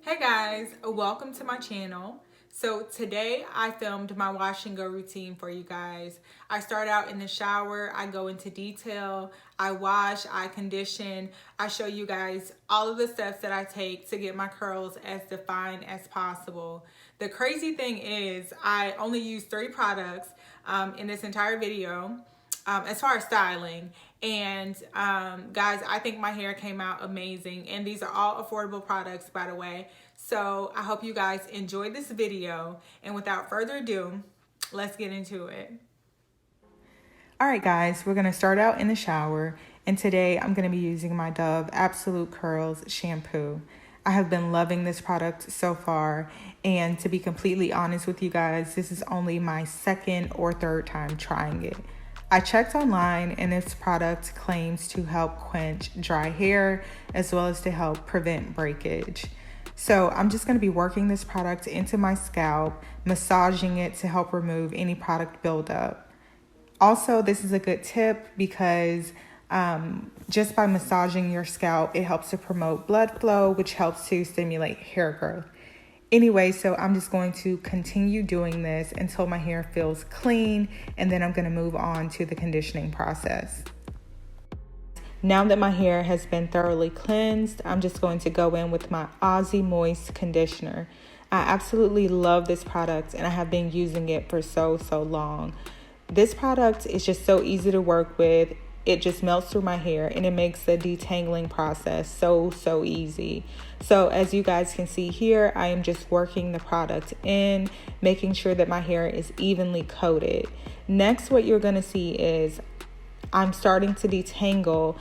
Hey guys, welcome to my channel. So today I filmed my wash and go routine for you guys. I start out in the shower, I go into detail, I wash, I condition, I show you guys all of the steps that I take to get my curls as defined as possible. The crazy thing is I only use 3 products in this entire video. As far as styling, and guys, I think my hair came out amazing, and these are all affordable products, by the way. So I hope you guys enjoyed this video, and without further ado, let's get into it. All right guys, we're gonna start out in the shower, and today I'm gonna be using my Dove Absolute Curls shampoo. I have been loving this product so far, and to be completely honest with you guys, this is only my second or third time trying it. I checked online, and this product claims to help quench dry hair as well as to help prevent breakage. So I'm just going to be working this product into my scalp, massaging it to help remove any product buildup. Also, this is a good tip because just by massaging your scalp, it helps to promote blood flow, which helps to stimulate hair growth. Anyway, so I'm just going to continue doing this until my hair feels clean, and then I'm going to move on to the conditioning process. Now that my hair has been thoroughly cleansed, I'm just going to go in with my Aussie Moist Conditioner. I absolutely love this product, and I have been using it for so long. This product is just so easy to work with. It just melts through my hair, and it makes the detangling process so easy. So as you guys can see here, I am just working the product in, making sure that my hair is evenly coated. Next, what you're gonna see is I'm starting to detangle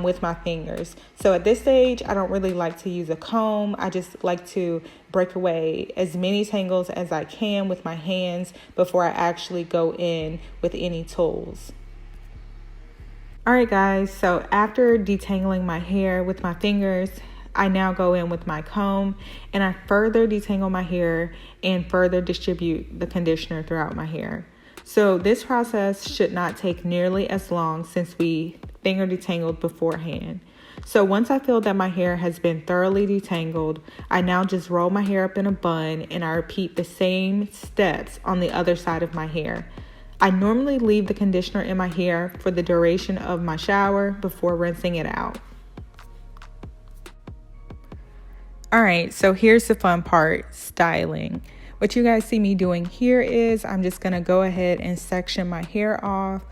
with my fingers. So at this stage, I don't really like to use a comb. I just like to break away as many tangles as I can with my hands before I actually go in with any tools. All right guys, so after detangling my hair with my fingers, I now go in with my comb, and I further detangle my hair and further distribute the conditioner throughout my hair. So this process should not take nearly as long since we finger detangled beforehand. So once I feel that my hair has been thoroughly detangled, I now just roll my hair up in a bun, and I repeat the same steps on the other side of my hair. I normally leave the conditioner in my hair for the duration of my shower before rinsing it out. All right, so here's the fun part, styling. What you guys see me doing here is I'm just gonna go ahead and section my hair off.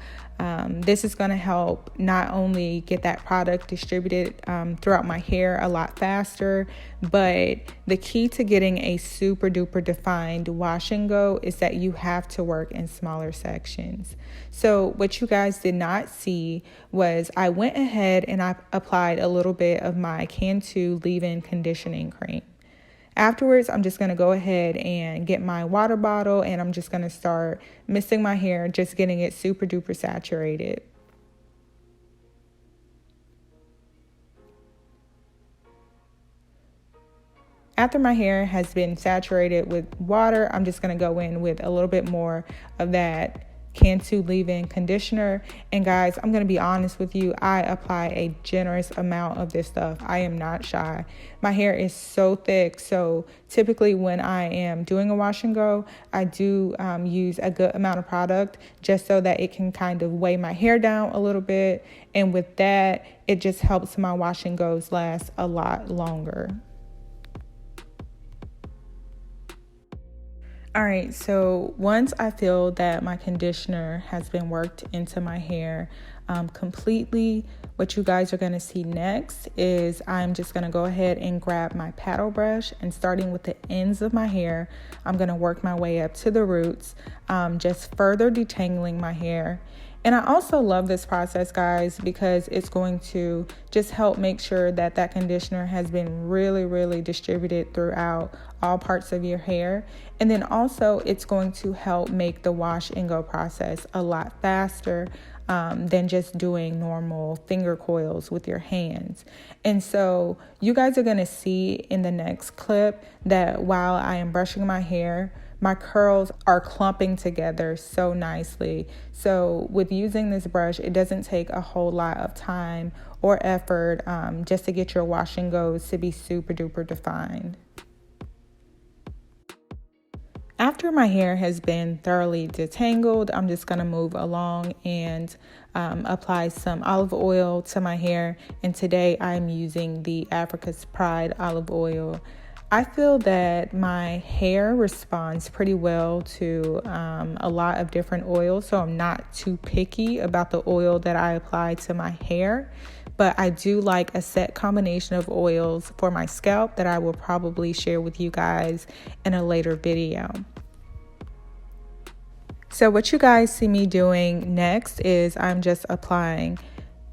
This is gonna help not only get that product distributed throughout my hair a lot faster, but the key to getting a super duper defined wash and go is that you have to work in smaller sections. So what you guys did not see was I went ahead and I applied a little bit of my Cantu leave-in conditioning cream. Afterwards, I'm just going to go ahead and get my water bottle, and I'm just going to start misting my hair, just getting it super duper saturated. After my hair has been saturated with water, I'm just going to go in with a little bit more of that Cantu leave-in conditioner. And guys, I'm going to be honest with you, I apply a generous amount of this stuff. I am not shy. My hair is so thick, so typically when I am doing a wash and go, I do use a good amount of product just so that it can kind of weigh my hair down a little bit, and with that, it just helps my wash and goes last a lot longer. All right, so once I feel that my conditioner has been worked into my hair completely, what you guys are going to see next is I'm just going to go ahead and grab my paddle brush, and starting with the ends of my hair, I'm going to work my way up to the roots, just further detangling my hair. And I also love this process, guys, because it's going to just help make sure that that conditioner has been really distributed throughout all parts of your hair. And then also it's going to help make the wash and go process a lot faster than just doing normal finger coils with your hands. And so you guys are going to see in the next clip that while I am brushing my hair, my curls are clumping together so nicely. So with using this brush, it doesn't take a whole lot of time or effort just to get your wash and goes to be super duper defined. After my hair has been thoroughly detangled, I'm just going to move along and apply some olive oil to my hair. And today I'm using the Africa's Pride olive oil. I feel that my hair responds pretty well to a lot of different oils, so I'm not too picky about the oil that I apply to my hair. But I do like a set combination of oils for my scalp that I will probably share with you guys in a later video. So what you guys see me doing next is I'm just applying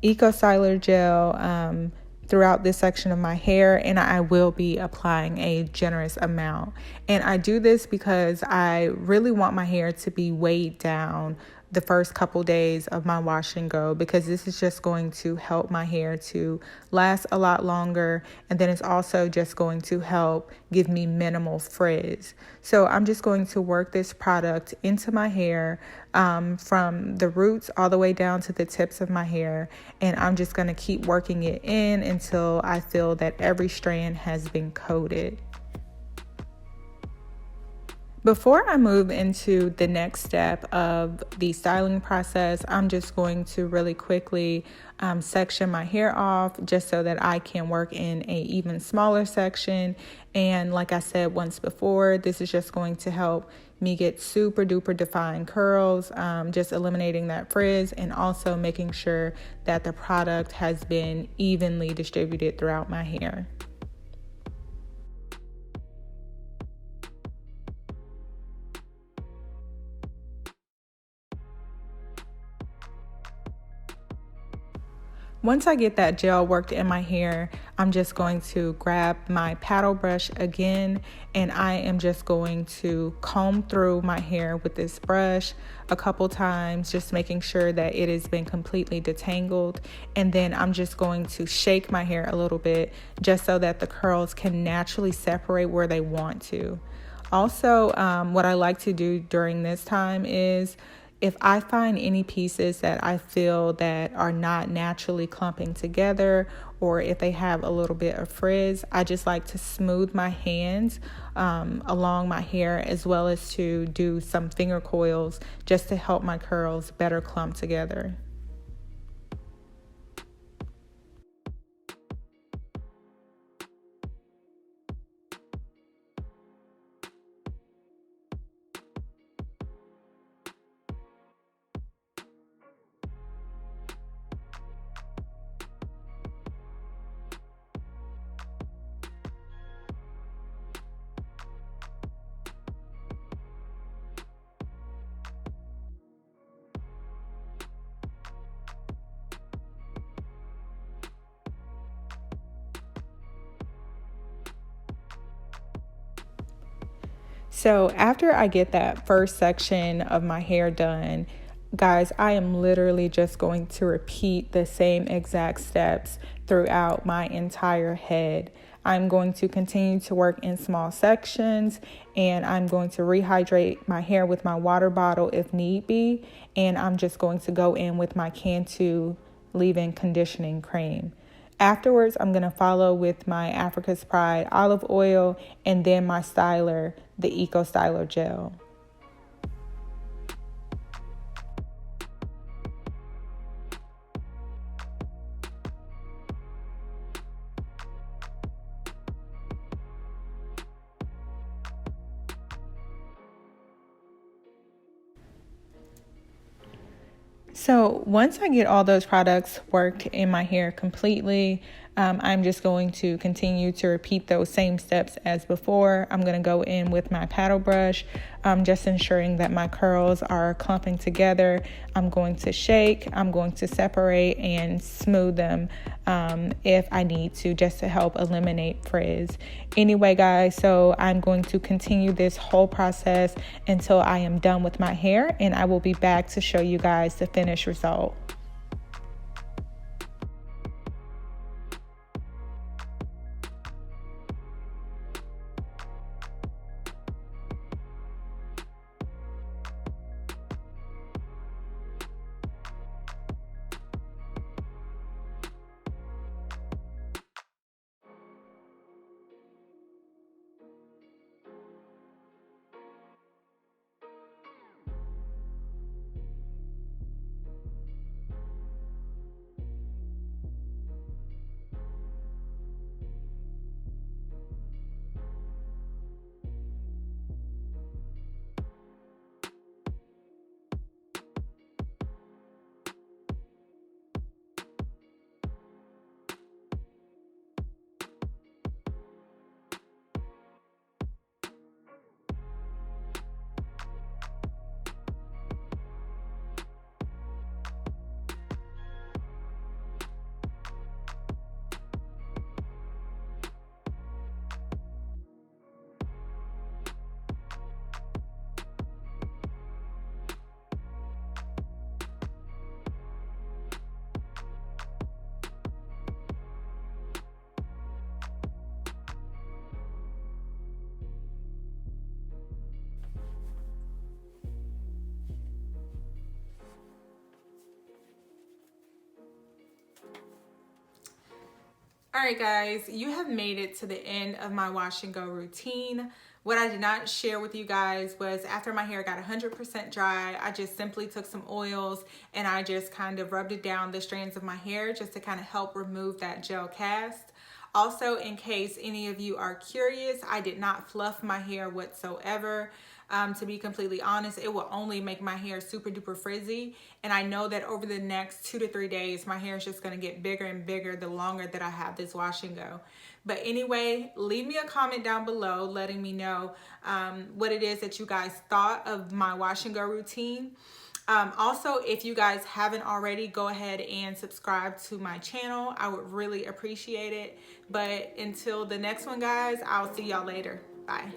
Style Gel throughout this section of my hair, and I will be applying a generous amount. And I do this because I really want my hair to be weighed down the first couple days of my wash and go, because this is just going to help my hair to last a lot longer, and then it's also just going to help give me minimal frizz. So I'm just going to work this product into my hair from the roots all the way down to the tips of my hair, and I'm just going to keep working it in until I feel that every strand has been coated. Before I move into the next step of the styling process, I'm just going to really quickly section my hair off just so that I can work in an even smaller section. And like I said once before, this is just going to help me get super duper defined curls, just eliminating that frizz and also making sure that the product has been evenly distributed throughout my hair. Once I get that gel worked in my hair, I'm just going to grab my paddle brush again, and I am just going to comb through my hair with this brush a couple times, just making sure that it has been completely detangled. And then I'm just going to shake my hair a little bit just so that the curls can naturally separate where they want to. Also, what I like to do during this time is, if I find any pieces that I feel that are not naturally clumping together, or if they have a little bit of frizz, I just like to smooth my hands along my hair, as well as to do some finger coils just to help my curls better clump together. So after I get that first section of my hair done, guys, I am literally just going to repeat the same exact steps throughout my entire head. I'm going to continue to work in small sections, and I'm going to rehydrate my hair with my water bottle if need be, and I'm just going to go in with my Cantu leave-in conditioning cream. Afterwards, I'm going to follow with my Africa's Pride olive oil, and then my styler, the Style Gel. So once I get all those products worked in my hair completely, I'm just going to continue to repeat those same steps as before. I'm going to go in with my paddle brush, just ensuring that my curls are clumping together. I'm going to shake, I'm going to separate and smooth them if I need to, just to help eliminate frizz. Anyway, guys, so I'm going to continue this whole process until I am done with my hair, and I will be back to show you guys the finished result. All right, guys, you have made it to the end of my wash and go routine. What I did not share with you guys was after my hair got 100% dry, I just simply took some oils and I just kind of rubbed it down the strands of my hair just to kind of help remove that gel cast. Also, in case any of you are curious, I did not fluff my hair whatsoever. To be completely honest, it will only make my hair super duper frizzy. And I know that over the next 2 to 3 days, my hair is just gonna get bigger and bigger the longer that I have this wash and go. But anyway, leave me a comment down below letting me know what it is that you guys thought of my wash and go routine. Also, if you guys haven't already, go ahead and subscribe to my channel. I would really appreciate it. But until the next one, guys, I'll see y'all later. Bye.